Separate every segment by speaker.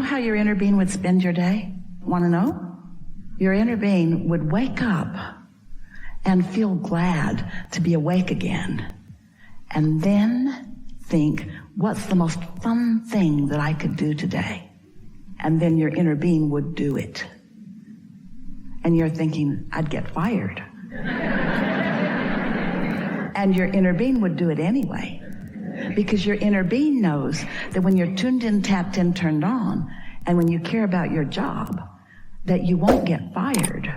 Speaker 1: how your inner being would spend your day? Want to know? Your inner being would wake up and feel glad to be awake again. And then think, what's the most fun thing that I could do today? And then your inner being would do it. And you're thinking, I'd get fired. And your inner being would do it anyway. Because your inner being knows that when you're tuned in, tapped in, turned on, and when you care about your job, that you won't get fired.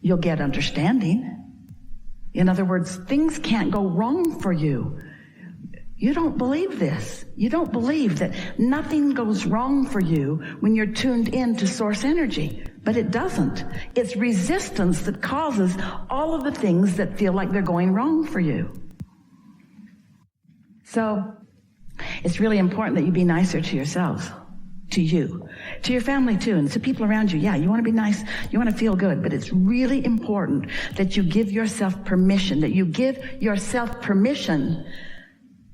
Speaker 1: You'll get understanding. In other words, things can't go wrong for you. You don't believe this. You don't believe that nothing goes wrong for you when you're tuned in to source energy. But it doesn't. It's resistance that causes all of the things that feel like they're going wrong for you. So it's really important that you be nicer to yourselves, to you, to your family too, and to people around you. Yeah, you want to be nice, you want to feel good, but it's really important that you give yourself permission,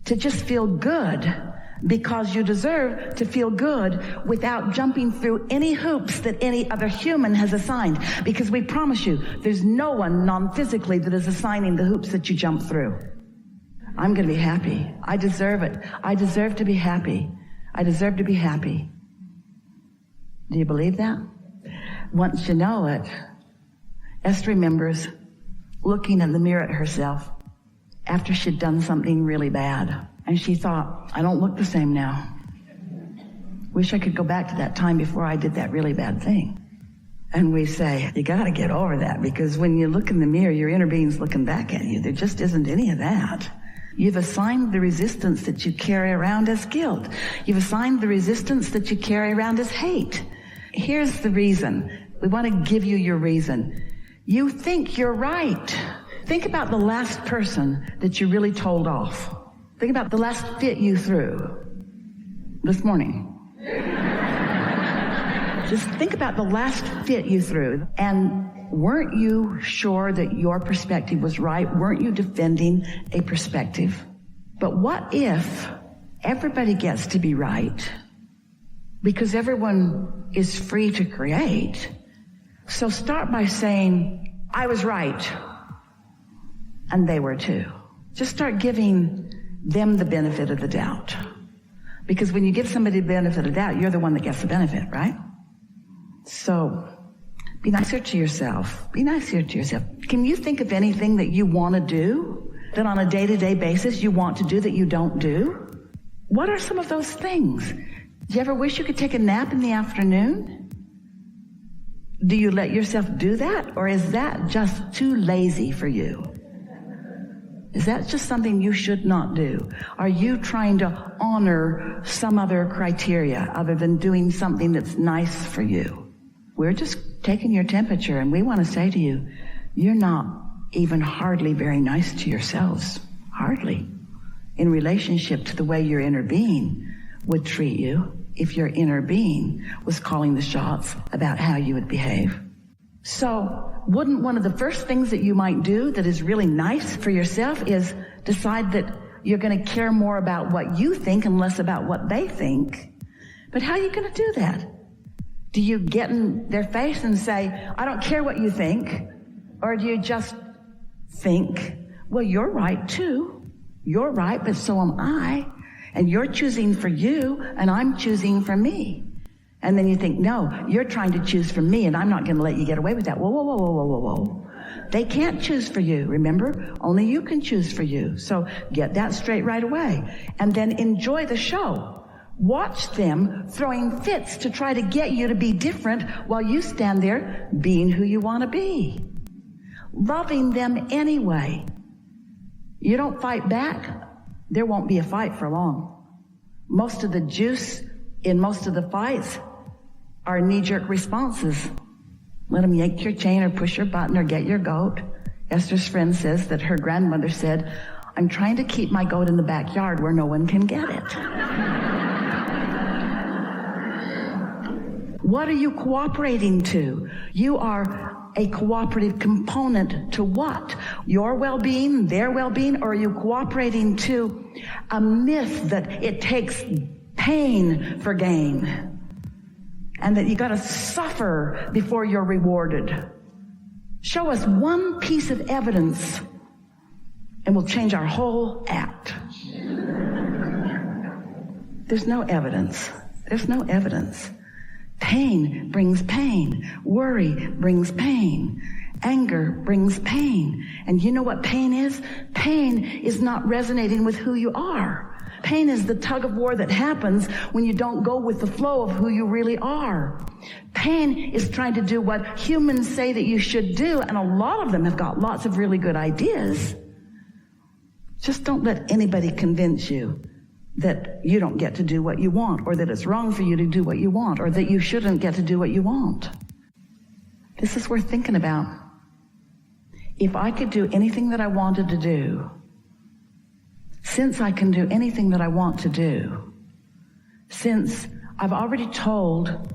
Speaker 1: to just feel good, because you deserve to feel good without jumping through any hoops that any other human has assigned. Because we promise you, there's no one non-physically that is assigning the hoops that you jump through. I'm going to be happy. I deserve it. I deserve to be happy. I deserve to be happy. Do you believe that? Once you know it, Esther remembers looking in the mirror at herself after she'd done something really bad. And she thought, I don't look the same now. Wish I could go back to that time before I did that really bad thing. And we say, you got to get over that, because when you look in the mirror, your inner being's looking back at you. There just isn't any of that. You've assigned the resistance that you carry around as guilt. You've assigned the resistance that you carry around as hate. Here's the reason. We want to give you your reason. You think you're right. Think about the last person that you really told off. Think about the last fit you threw this morning. Just think about the last fit you threw. And weren't you sure that your perspective was right? Weren't you defending a perspective? But what if everybody gets to be right? Because everyone is free to create. So start by saying, I was right. And they were too. Just start giving them the benefit of the doubt. Because when you give somebody the benefit of the doubt, you're the one that gets the benefit, right? So be nicer to yourself. Be nicer to yourself. Can you think of anything that you want to do, that on a day-to-day basis you want to do that you don't do? What are some of those things? Do you ever wish you could take a nap in the afternoon? Do you let yourself do that? Or is that just too lazy for you? Is that just something you should not do? Are you trying to honor some other criteria other than doing something that's nice for you? We're just taking your temperature, and we want to say to you, you're not even hardly very nice to yourselves. Hardly. In relationship to the way your inner being would treat you if your inner being was calling the shots about how you would behave. So, wouldn't one of the first things that you might do that is really nice for yourself is decide that you're going to care more about what you think and less about what they think? But how are you going to do that? Do you get in their face and say, I don't care what you think? Or do you just think, well, you're right too. You're right, but so am I. And you're choosing for you, and I'm choosing for me. And then you think, no, you're trying to choose for me, and I'm not going to let you get away with that. Whoa, whoa, whoa, whoa, whoa, whoa, whoa. They can't choose for you, remember? Only you can choose for you. So get that straight right away. And then enjoy the show. Watch them throwing fits to try to get you to be different while you stand there being who you want to be. Loving them anyway. You don't fight back, there won't be a fight for long. Most of the juice in most of the fights are knee-jerk responses. Let them yank your chain or push your button or get your goat. Esther's friend says that her grandmother said, I'm trying to keep my goat in the backyard where no one can get it. What are you cooperating to? You are a cooperative component to what? Your well-being, their well-being, or are you cooperating to a myth that it takes pain for gain? and that you got to suffer before you're rewarded. Show us one piece of evidence and we'll change our whole act. There's no evidence. There's no evidence. Pain brings pain. Worry brings pain. Anger brings pain. And you know what pain is? Pain is not resonating with who you are. Pain is the tug of war that happens when you don't go with the flow of who you really are. Pain is trying to do what humans say that you should do, and a lot of them have got lots of really good ideas. Just don't let anybody convince you that you don't get to do what you want, or that it's wrong for you to do what you want, or that you shouldn't get to do what you want. This is worth thinking about. If I could do anything that I wanted to do, since I can do anything that I want to do, since I've already told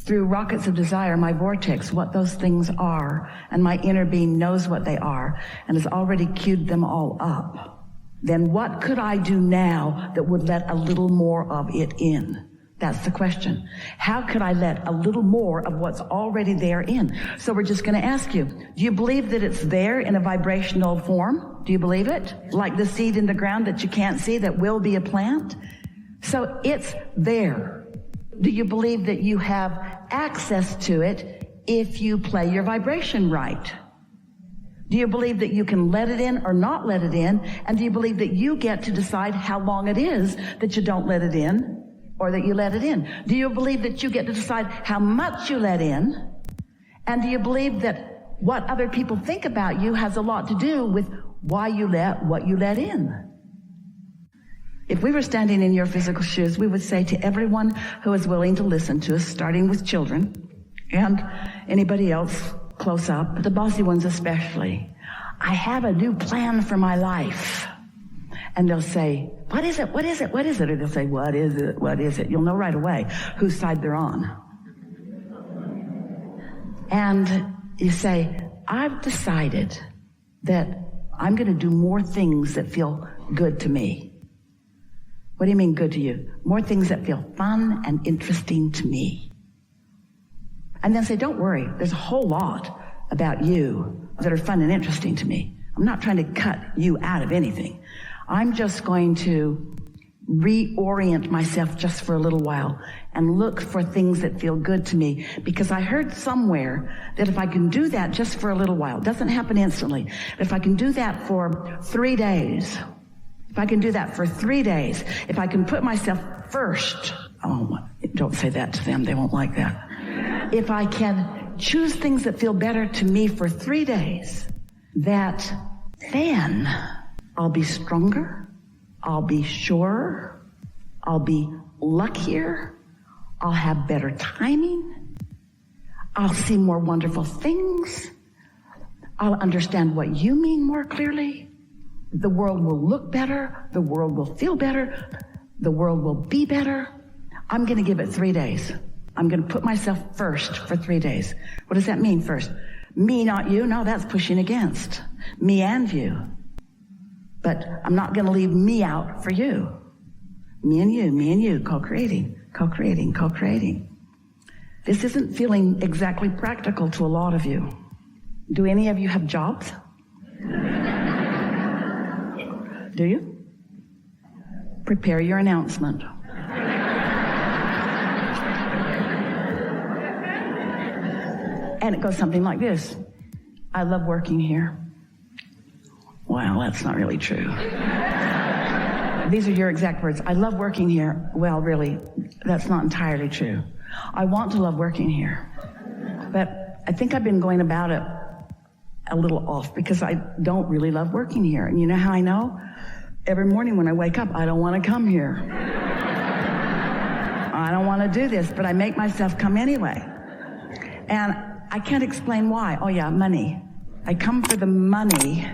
Speaker 1: through rockets of desire, my vortex, what those things are, and my inner being knows what they are, and has already queued them all up, then what could I do now that would let a little more of it in? That's the question. How could I let a little more of what's already there in? So we're just going to ask you, do you believe that it's there in a vibrational form? Do you believe it? Like the seed in the ground that you can't see that will be a plant? So it's there. Do you believe that you have access to it if you play your vibration right? Do you believe that you can let it in or not let it in? And do you believe that you get to decide how long it is that you don't let it in or that you let it in? Do you believe that you get to decide how much you let in? And do you believe that what other people think about you has a lot to do with why you let what you let in? If we were standing in your physical shoes, we would say to everyone who is willing to listen to us, starting with children and anybody else close up, the bossy ones especially, I have a new plan for my life. And they'll say, what is it? What is it? What is it? Or they'll say, what is it? What is it? You'll know right away whose side they're on. And you say, I've decided that I'm going to do more things that feel good to me. What do you mean good to you? More things that feel fun and interesting to me. And then say, don't worry, there's a whole lot about you that are fun and interesting to me. I'm not trying to cut you out of anything. I'm just going to reorient myself just for a little while and look for things that feel good to me, because I heard somewhere that if I can do that just for a little while, it doesn't happen instantly, but if I can do that for 3 days, if I can do that for 3 days, if I can put myself first, oh, don't say that to them, they won't like that. If I can choose things that feel better to me for 3 days, that then I'll be stronger, I'll be surer, I'll be luckier, I'll have better timing, I'll see more wonderful things, I'll understand what you mean more clearly, the world will look better, the world will feel better, the world will be better. I'm going to give it 3 days. I'm going to put myself first for 3 days. What does that mean first? Me, not you? No, that's pushing against. Me and you. But I'm not going to leave me out for you. Me and you, co-creating, co-creating, co-creating. This isn't feeling exactly practical to a lot of you. Do any of you have jobs? Do you? Prepare your announcement. And it goes something like this. I love working here. Well, that's not really true. These are your exact words. I love working here. Well, really, that's not entirely true. I want to love working here. But I think I've been going about it a little off because I don't really love working here. And you know how I know? Every morning when I wake up, I don't want to come here. I don't want to do this, but I make myself come anyway. And I can't explain why. Oh yeah, money. I come for the money.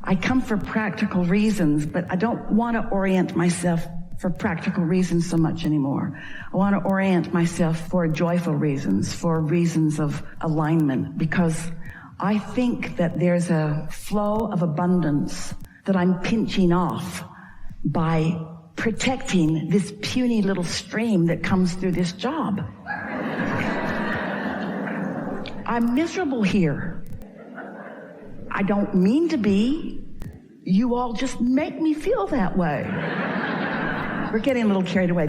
Speaker 1: I come for practical reasons, but I don't want to orient myself for practical reasons so much anymore. I want to orient myself for joyful reasons, for reasons of alignment, because I think that there's a flow of abundance that I'm pinching off by protecting this puny little stream that comes through this job. I'm miserable here. I don't mean to be. You all just make me feel that way. We're getting a little carried away.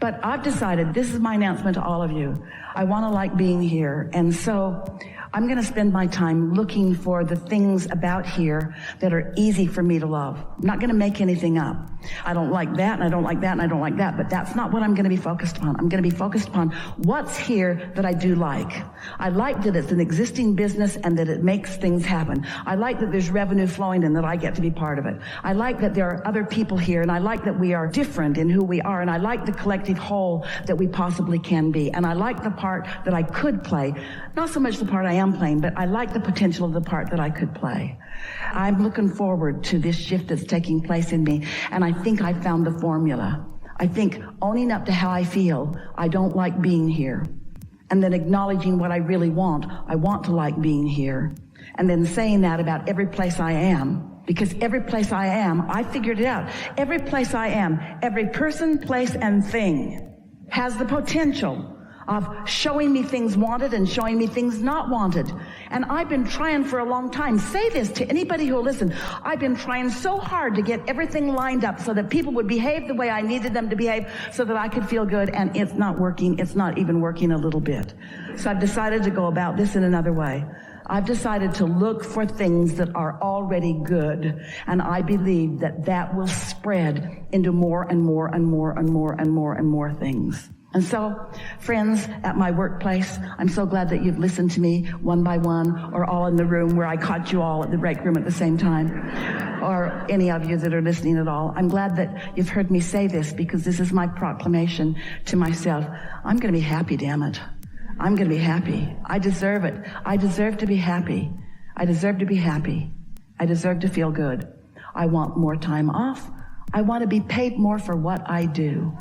Speaker 1: But I've decided, this is my announcement to all of you. I want to like being here. And so I'm going to spend my time looking for the things about here that are easy for me to love. I'm not going to make anything up. I don't like that, and I don't like that, and I don't like that, but that's not what I'm going to be focused on. I'm going to be focused upon what's here that I do like. I like that it's an existing business and that it makes things happen. I like that there's revenue flowing and that I get to be part of it. I like that there are other people here, and I like that we are different in who we are, and I like the collective whole that we possibly can be. And I like the part that I could play. Not so much the part I am playing, but I like the potential of the part that I could play. I'm looking forward to this shift that's taking place in me, and I think I found the formula. I think owning up to how I feel, I don't like being here, and then acknowledging what I really want. I want to like being here, and then saying that about every place I am, because every place I am, I figured it out. Every place I am, every person, place, and thing has the potential of showing me things wanted and showing me things not wanted. And I've been trying for a long time. Say this to anybody who will listen. I've been trying so hard to get everything lined up so that people would behave the way I needed them to behave so that I could feel good, and it's not working. It's not even working a little bit. So I've decided to go about this in another way. I've decided to look for things that are already good, and I believe that that will spread into more and more and more and more and more and more things. And so, friends at my workplace, I'm so glad that you've listened to me one by one, or all in the room where I caught you all at the break room at the same time, or any of you that are listening at all. I'm glad that you've heard me say this, because this is my proclamation to myself. I'm going to be happy, damn it. I'm going to be happy. I deserve it. I deserve to be happy. I deserve to be happy. I deserve to feel good. I want more time off. I want to be paid more for what I do.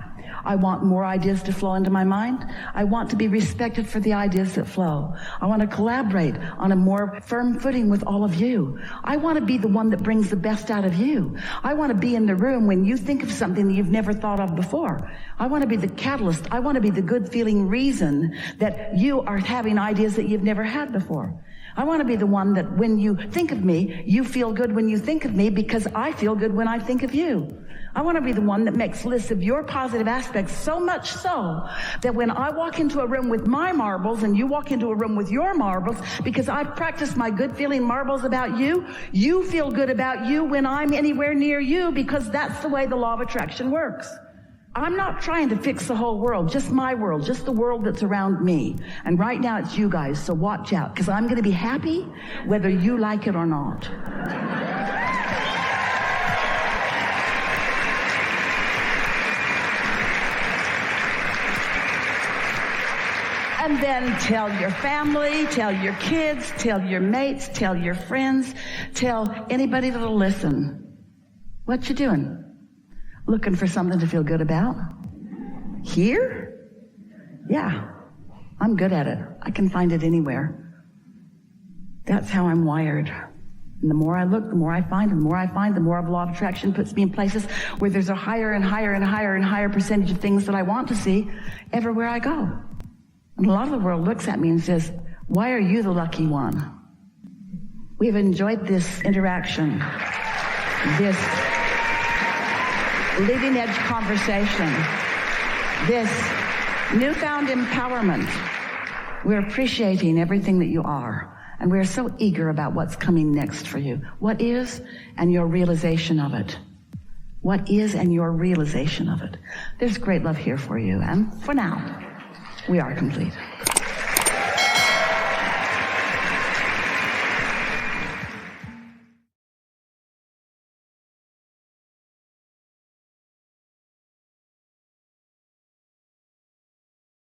Speaker 1: I want more ideas to flow into my mind. I want to be respected for the ideas that flow. I want to collaborate on a more firm footing with all of you. I want to be the one that brings the best out of you. I want to be in the room when you think of something that you've never thought of before. I want to be the catalyst. I want to be the good feeling reason that you are having ideas that you've never had before. I want to be the one that when you think of me, you feel good when you think of me, because I feel good when I think of you. I want to be the one that makes lists of your positive aspects, so much so that when I walk into a room with my marbles and you walk into a room with your marbles, because I've practiced my good feeling marbles about you, you feel good about you when I'm anywhere near you, because that's the way the law of attraction works. I'm not trying to fix the whole world, just my world, just the world that's around me. And right now it's you guys, so watch out, because I'm going to be happy whether you like it or not. And then tell your family, tell your kids, tell your mates, tell your friends, tell anybody that'll listen. What you doing? Looking for something to feel good about? Here? Yeah, I'm good at it. I can find it anywhere. That's how I'm wired. And the more I look, the more I find, and the more I find, the more of law of attraction puts me in places where there's a higher and higher and higher and higher percentage of things that I want to see everywhere I go. And a lot of the world looks at me and says, why are you the lucky one? We've enjoyed this interaction, this leading edge conversation, this newfound empowerment. We're appreciating everything that you are, and we're so eager about what's coming next for you. What is, and your realization of it. What is, and your realization of it. There's great love here for you, and for now, we are complete.